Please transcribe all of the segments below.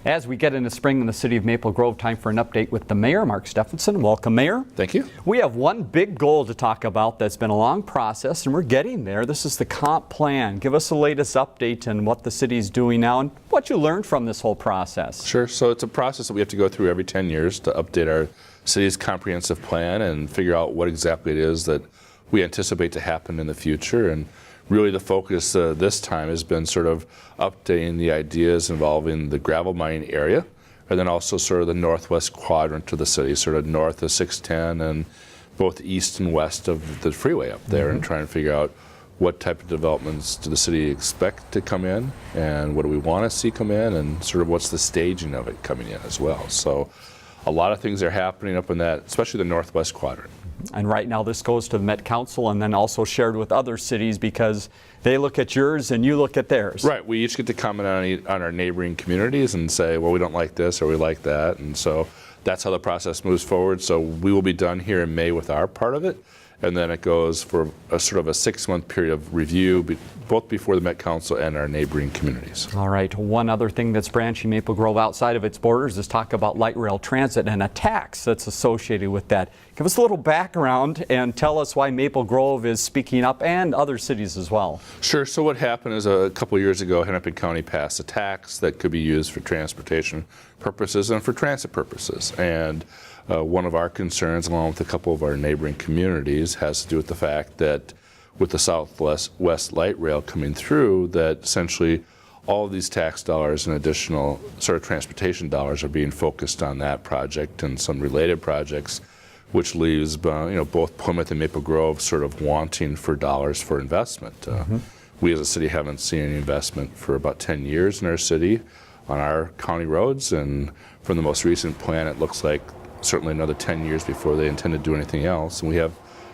As we get into spring in the city of Maple Grove, time for an update with the mayor, Mark Stephenson. Welcome, Mayor. Thank you. We have one big goal to talk about that's been a long process, and we're getting there. This is the comp plan. Give us the latest update on what the city's doing now and what you learned from this whole process. Sure. So it's a process that we have to go through every 10 years to update our city's comprehensive plan and figure out what exactly it is that we anticipate to happen in the future. And really the focus this time has been sort of updating the ideas involving the gravel mining area and then also sort of the northwest quadrant of the city, sort of north of 610 and both east and west of the freeway up there, and trying to figure out what type of developments do the city expect to come in and what do we want to see come in and sort of what's the staging of it coming in as well. So a lot of things are happening up in that, especially the northwest quadrant. And right now this goes to the Met Council and then also shared with other cities because they look at yours and you look at theirs. Right. We each get to comment on our neighboring communities and say, well, we don't like this or we like that. And so that's how the process moves forward. So we will be done here in May with our part of it. And then it goes for a sort of a 6-month period of review, both before the Met Council and our neighboring communities. All right. One other thing that's branching Maple Grove outside of its borders is talk about light rail transit and a tax that's associated with that. Give us a little background and tell us why Maple Grove is speaking up and other cities as well. Sure. So what happened is a couple of years ago, Hennepin County passed a tax that could be used for transportation purposes and for transit purposes. And one of our concerns, along with a couple of our neighboring communities, has to do with the fact that with the Southwest Light Rail coming through, that essentially all of these tax dollars and additional sort of transportation dollars are being focused on that project and some related projects, which leaves both Plymouth and Maple Grove sort of wanting for dollars for investment. We as a city haven't seen any investment for about 10 years in our city on our county roads, and from the most recent plan it looks like certainly another 10 years before they intend to do anything else. And we have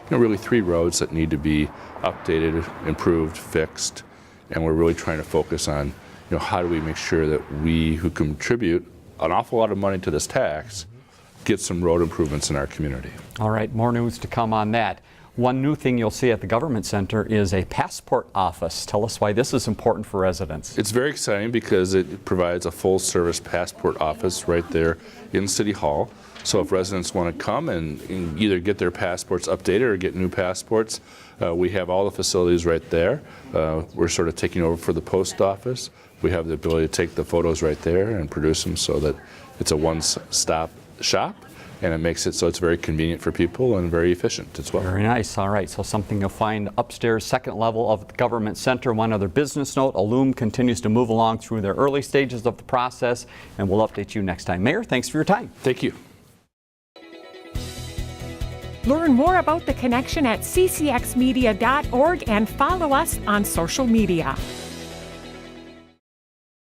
really 3 roads that need to be updated, improved, fixed, and we're really trying to focus on how do we make sure that we who contribute an awful lot of money to this tax get some road improvements in our community. All right, more news to come on that. One new thing you'll see at the Government Center is a passport office. Tell us why this is important for residents. It's very exciting because it provides a full-service passport office right there in City Hall. So if residents want to come and either get their passports updated or get new passports, we have all the facilities right there. We're sort of taking over for the post office. We have the ability to take the photos right there and produce them so that it's a one-stop shop, and it makes it so it's very convenient for people and very efficient as well. Very nice. All right, so something you'll find upstairs, second level of the Government Center. One other business note, Loom continues to move along through their early stages of the process, and we'll update you next time. Mayor, thanks for your time. Thank you. Learn more about The Connection at ccxmedia.org and follow us on social media.